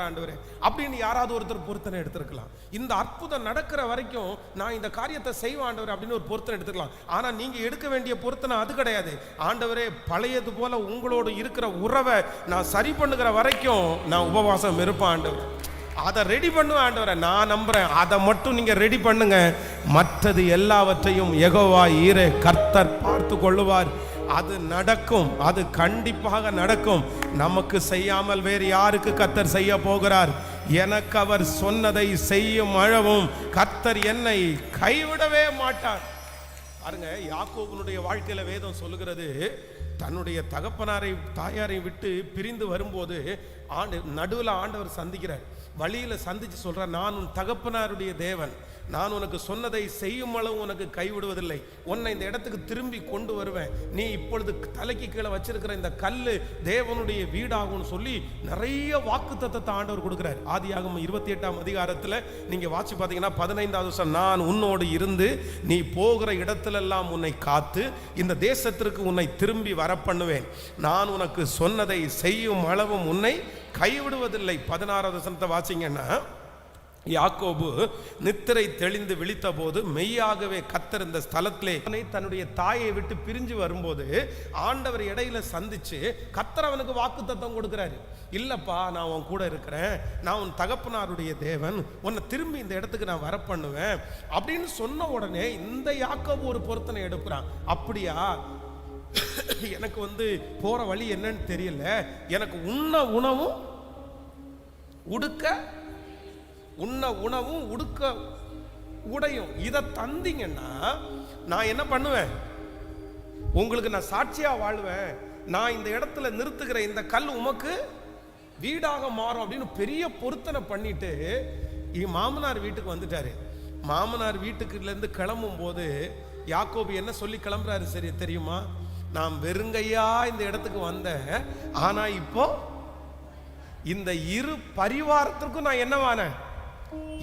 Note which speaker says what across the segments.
Speaker 1: ஆண்டவரே அப்படின்னு யாராவது ஒருத்தர் பொருத்தனை எடுத்திருக்கலாம். இந்த அற்புதம் நடக்கிற வரைக்கும் நான் இந்த காரியத்தை செய்வேன் ஆண்டவரே அப்படின்னு ஒரு பொருத்தனை எடுத்துக்கலாம். ஆனா நீங்க எடுக்க வேண்டிய பொருத்தனை அது கிடையாது. ஆண்டவரே பழையது போல உங்களோடு இருக்கிற உறவை நான் சரி பண்ணுகிற வரைக்கும் நான் உபவாசம் இருப்பேன் ஆண்டவரே. அதை ரெடி பண்ணுவேன் ஆண்டவரே, நான் நம்புறேன். அதை மட்டும் நீங்க ரெடி பண்ணுங்க, மற்றது எல்லாவற்றையும் யெகோவா ஈரே கர்த்தர் பார்த்து கொள்ளுவார். அது நடக்கும், அது கண்டிப்பாக நடக்கும். நமக்கு செய்யாமல் வேறு யாருக்கு கர்த்தர் செய்ய போகிறார்? எனக்கு அவர் சொன்னதை செய்யும் அளவும் கர்த்தர் என்னை கைவிடவே மாட்டார். பாருங்க, யாக்கோபுனுடைய வாழ்க்கையில வேதம் சொல்லுகிறது, தன்னுடைய தகப்பனாரை தாயாரை விட்டு பிரிந்து வரும்போது நடுவில் ஆண்டவர் சந்திக்கிறார். வழியில சந்திச்சு சொல்றார், நான் உன் தகப்பனாருடைய தேவன், நான் உனக்கு சொன்னதை செய்யும் அளவு உனக்கு கைவிடுவதில்லை, உன்னை இந்த இடத்துக்கு திரும்பி கொண்டு வருவேன், நீ இப்பொழுது தலைக்கு கீழே வச்சிருக்கிற இந்த கல்லு தேவனுடைய வீடாகும்னு சொல்லி நிறைய வாக்குத்தத்தத்தை ஆண்டவர் கொடுக்கிறார். ஆதியாகமம் 28ஆம் அதிகாரத்தில் நீங்க வாசி பார்த்தீங்கன்னா 15வது வருஷம், நான் உன்னோடு இருந்து நீ போகிற இடத்திலெல்லாம் உன்னை காத்து இந்த தேசத்திற்கு உன்னை திரும்பி வர பண்ணுவேன், நான் உனக்கு சொன்னதை செய்யும் அளவும் உன்னை கைவிடுவதில்லை. 16வது வசனத்தை வாசிங்கன்னா, யாக்கோபு நித்திரை தெளிந்து விழித்த போது மெய்யாகவே கர்த்தர் இந்த ஸ்தலத்திலே தன்னுடைய தாயை விட்டு பிரிஞ்சு வரும்போது ஆண்டவர் இடையில சந்திச்சு கர்த்தர் அவனுக்கு வாக்குத்தத்தம் கொடுக்கிறாரு. இல்லப்பா, நான் உன் கூட இருக்கிறேன், நான் உன் தகப்பனாருடைய தேவன், உன்னை திரும்பி இந்த இடத்துக்கு நான் வர பண்ணுவேன் அப்படின்னு சொன்ன உடனே இந்த யாக்கோபு ஒரு பொருத்தனை எடுக்கிறான். அப்படியா, எனக்கு போற வழி என்னன்னு தெரியல, எனக்கு உண்ண உணவும் உடுக்க உடையும் இதை தந்தீங்கன்னா நான் என்ன பண்ணுவேன்? உங்களுக்கு நான் சாட்சியா வாழ்வேன், நான் இந்த இடத்துல நிறுத்துகிற இந்த கல் உமக்கு வீடாக மாறும் அப்படின்னு பெரிய பொருத்தனை பண்ணிட்டு மாமனார் வீட்டுக்கு வந்துட்டாரு. மாமனார் வீட்டுக்குள்ள இருந்து கிளம்பும் போது யாக்கோபு என்ன சொல்லி கிளம்புறாரு சரி தெரியுமா? நான் வெறுங்கையா இந்த இடத்துக்கு வந்தேன், ஆனா இப்போ இந்த இரு பரிவாரத்திற்கும் நான் என்னவான?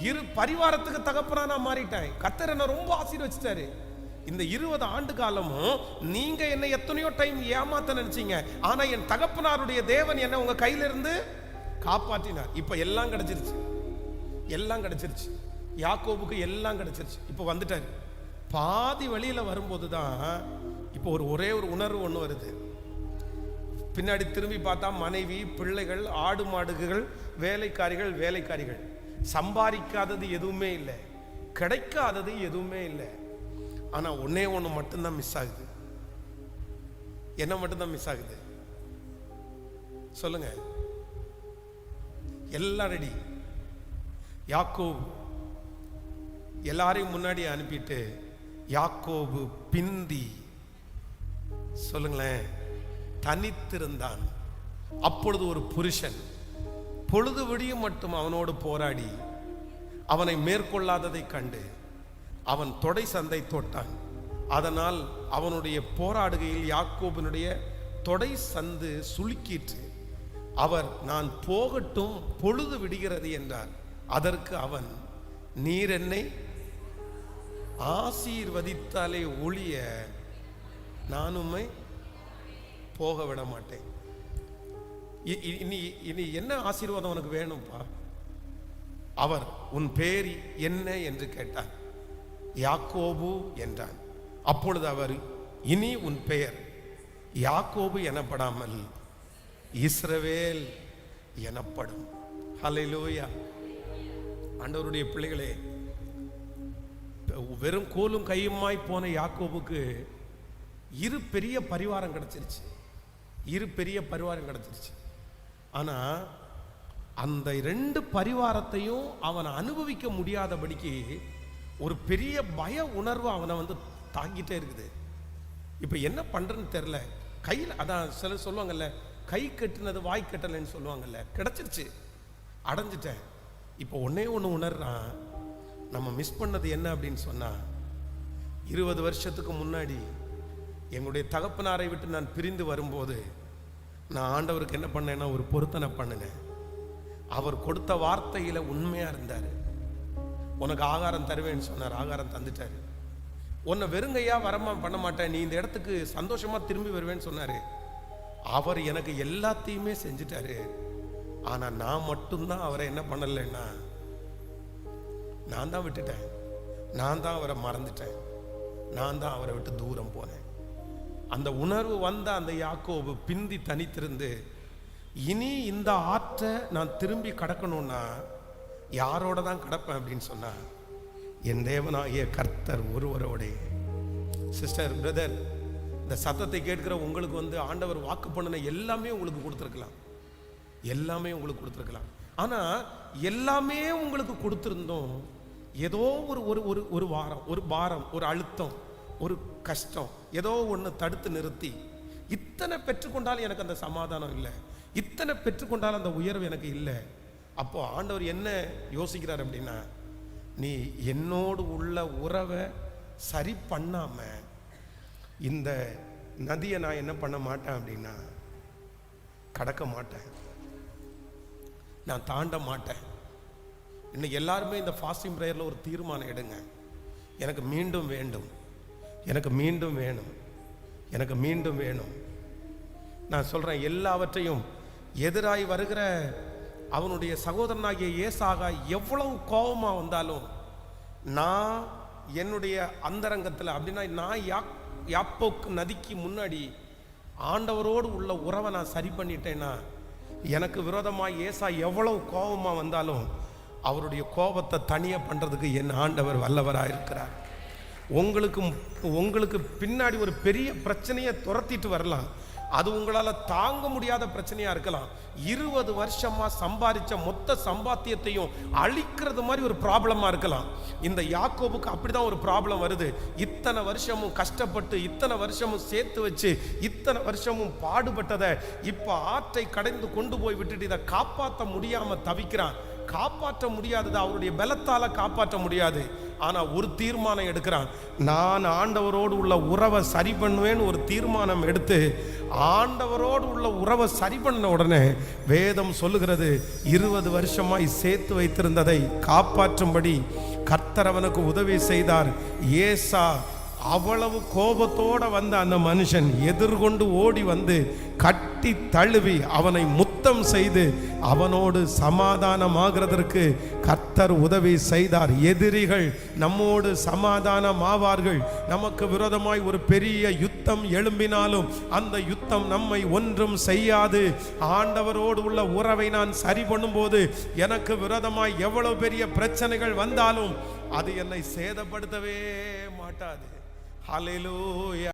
Speaker 1: இரு பரிவாரத்துக்கு தகப்பனா நான் மாறிட்டேன். கர்த்தர் என்ன ரொம்ப ஆசீர்வதிச்சிட்டாரு. இந்த 20 ஆண்டு காலமும் நீங்க என்ன எத்தனையோ டைம் ஏமாத்த நினைச்சீங்க, ஆனா என் தகப்பனாருடைய தேவன் என்ன உங்க கையில இருந்து காப்பாற்றினார். இப்ப எல்லாம் கிடைச்சிருச்சு, எல்லாம் கிடைச்சிருச்சு. யாக்கோபுக்கு எல்லாம் கிடைச்சிருச்சு. இப்ப வந்துட்டாரு. பாதி வழியில வரும்போதுதான் இப்போ ஒரே ஒரு உணர்வு ஒன்று வருது. பின்னாடி திரும்பி பார்த்தா மனைவி, பிள்ளைகள், ஆடு மாடுகள், வேலைக்காரிகள், சம்பாதிக்காதது எதுவுமே இல்லை, கிடைக்காதது எதுவுமே இல்லை. ஆனா ஒன்னே ஒன்று மட்டும்தான் மிஸ் ஆகுது. என்ன மட்டும்தான் மிஸ் ஆகுது சொல்லுங்க? எல்லாம் ரெடி. யாக்கோபு எல்லாரையும் முன்னாடி அனுப்பிட்டு யாக்கோபு பிந்தி சொல்லுங்களேன் தனித்திருந்தான். அப்பொழுது ஒரு புருஷன் பொழுது விடியும் மட்டும் அவனோடு போராடி அவனை மேற்கொள்ளாததை கண்டு அவன் தொடை சந்தை தொட்டான். அதனால் அவனுடைய போராடுகையில் யாக்கோபினுடைய தொடை சந்து சுளுக்கிற்று. அவர் நான் போகட்டும், பொழுது விடுகிறது என்றார். அதற்கு அவன், நீர் என்னை ஆசீர்வதித்தாலே ஒழிய நான் உம்மை போக விட மாட்டேன். இனி என்ன ஆசீர்வாதம் உனக்கு வேணும்பா? அவர் உன் பேர் என்ன என்று கேட்டார். யாக்கோபு என்றான். அப்பொழுது அவர், இனி உன் பெயர் யாக்கோபு எனப்படாமல் இஸ்ரவேல் எனப்படும். ஹல்லேலூயா. ஆண்டவருடைய பிள்ளைகளே, வெறும் கோலும் கையுமாய் போன யாக்கோபுக்கு இரு பெரிய பரிவாரம் கிடைச்சிருச்சு. ஆனா அந்த 2 பரிவாரத்தையும் அவன் அனுபவிக்க முடியாதபடிக்கு ஒரு பெரிய பய உணர்வு அவனை தாங்கிட்டே இருக்குது. இப்ப என்ன பண்றன்னு தெரியல. கையில் அதான் சில சொல்லுவாங்கல்ல, கை கட்டினது வாய் கட்டலைன்னு சொல்லுவாங்கல்ல. கிடைச்சிருச்சு, அடைஞ்சிட்டேன். இப்போ ஒன்னே ஒன்று உணர்றான், நம்ம மிஸ் பண்ணது என்ன அப்படின்னு சொன்னா, 20 வருஷத்துக்கு முன்னாடி எங்களுடைய தகப்பனாரை விட்டு நான் பிரிந்து வரும்போது நான் ஆண்டவருக்கு என்ன பண்ணேன்னா ஒரு பொருத்தனை பண்ணினேன். அவர் கொடுத்த வார்த்தையில உண்மையா இருந்தாரு. உனக்கு ஆகாரம் தருவேன்னு சொன்னார், ஆகாரம் தந்துட்டாரு. உன்னை வெறுங்கையா வரமா பண்ண மாட்டேன், நீ இந்த இடத்துக்கு சந்தோஷமா திரும்பி வருவேன்னு சொன்னாரு. அவர் எனக்கு எல்லாத்தையுமே செஞ்சுட்டாரு. ஆனா நான் மட்டும்தான் அவரை என்ன பண்ணலைன்னா, நான் தான் விட்டுட்டேன், நான் தான் அவரை மறந்துட்டேன், நான் தான் அவரை விட்டு தூரம் போனேன். அந்த உணர்வு வந்த அந்த யாக்கோபு பிந்தி தனித்திருந்து, இனி இந்த ஆற்றை நான் திரும்பி கடக்கணும்னா யாரோட தான் கடப்பேன் அப்படின்னு சொன்னா, என் தேவனாகிய கர்த்தர் ஒருவரோடே. சிஸ்டர், பிரதர், இந்த சத்தத்தை கேட்கிற உங்களுக்கு ஆண்டவர் வாக்கு பண்ணின எல்லாமே உங்களுக்கு கொடுத்துருக்கலாம், எல்லாமே உங்களுக்கு கொடுத்துருக்கலாம். ஆனா எல்லாமே உங்களுக்கு கொடுத்திருந்தோம், ஏதோ ஒரு வாரம், ஒரு பாரம், ஒரு அழுத்தம், ஒரு கஷ்டம், ஏதோ ஒன்று தடுத்து நிறுத்தி, இத்தனை பெற்றுக்கொண்டாலும் எனக்கு அந்த சமாதானம் இல்லை, இத்தனை பெற்றுக்கொண்டாலும் அந்த உயர்வு எனக்கு இல்லை. அப்போ ஆண்டவர் என்ன யோசிக்கிறார் அப்படின்னா, நீ என்னோடு உள்ள உறவை சரி பண்ணாம இந்த நதியை நான் என்ன பண்ண மாட்டேன் அப்படின்னா, கடக்க மாட்டேன், நான் தாண்ட மாட்டேன். இன்னைக்கு எல்லாருமே இந்த ஃபாஸ்டிங் ப்ரேயரில் ஒரு தீர்மானம் எடுங்க. எனக்கு மீண்டும் வேண்டும், எனக்கு மீண்டும் வேணும், எனக்கு மீண்டும் வேணும். நான் சொல்கிறேன், எல்லாவற்றையும் எதிராய் வருகிற அவனுடைய சகோதரனாகிய ஏசாக எவ்வளவு கோபமாக வந்தாலும், நான் என்னுடைய அந்தரங்கத்தில் அப்படின்னா, நான் யாப்போக்கு நதிக்கு முன்னாடி ஆண்டவரோடு உள்ள உறவை நான் சரி பண்ணிட்டேன்னா, எனக்கு விரோதமாக ஏசா எவ்வளவு கோபமாக வந்தாலும் அவருடைய கோபத்தை தனியாக பண்ணுறதுக்கு என் ஆண்டவர் வல்லவராக இருக்கிறார். உங்களுக்கு பின்னாடி ஒரு பெரிய பிரச்சனையை துரத்திட்டு வரலாம், அது உங்களால் தாங்க முடியாத பிரச்சனையாக இருக்கலாம். 20 வருஷமா சம்பாதிச்ச மொத்த சம்பாத்தியத்தையும் அழிக்கிறது மாதிரி ஒரு ப்ராப்ளமாக இருக்கலாம். இந்த யாக்கோபுக்கு அப்படிதான் ஒரு ப்ராப்ளம் வருது. இத்தனை வருஷமும் கஷ்டப்பட்டு, இத்தனை வருஷமும் சேர்த்து வச்சு, இத்தனை வருஷமும் பாடுபட்டதை இப்போ ஆற்றை கடைந்து கொண்டு போய் விட்டுட்டு இதை காப்பாற்ற முடியாமல் தவிக்கிறான். காப்பாற்ற முடியாதது அவருடைய பலத்தால காப்பாற்ற முடியாது. ஆனா ஒரு தீர்மானம் எடுக்கிறான், நான் ஆண்டவரோடு உள்ள உறவை சரி பண்ணுவேன்னு ஒரு தீர்மானம் எடுத்து, ஆண்டவரோடு உள்ள உறவை சரி பண்ண உடனே வேதம் சொல்லுகிறது, 20 வருஷமாய் சேர்த்து வைத்திருந்ததை காப்பாற்றும்படி கர்த்தர் அவனுக்கு உதவி செய்தார். ஏசா அவ்வளவு கோபத்தோட வந்த அந்த மனுஷன் எதிர்கொண்டு ஓடி வந்து கட்டி தழுவி அவனை முத்தம் செய்து அவனோடு சமாதானமாகிறதற்கு கர்த்தர் உதவி செய்தார். எதிரிகள் நம்மோடு சமாதானமாவார்கள். நமக்கு விரோதமாய் ஒரு பெரிய யுத்தம் எழும்பினாலும் அந்த யுத்தம் நம்மை ஒன்றும் செய்யாது. ஆண்டவரோடு உள்ள உறவை நான் சரி பண்ணும்போது எனக்கு விரோதமாய் எவ்வளவு பெரிய பிரச்சனைகள் வந்தாலும் அது என்னை சேதப்படுத்தவே மாட்டாது. ஹல்லேலூயா.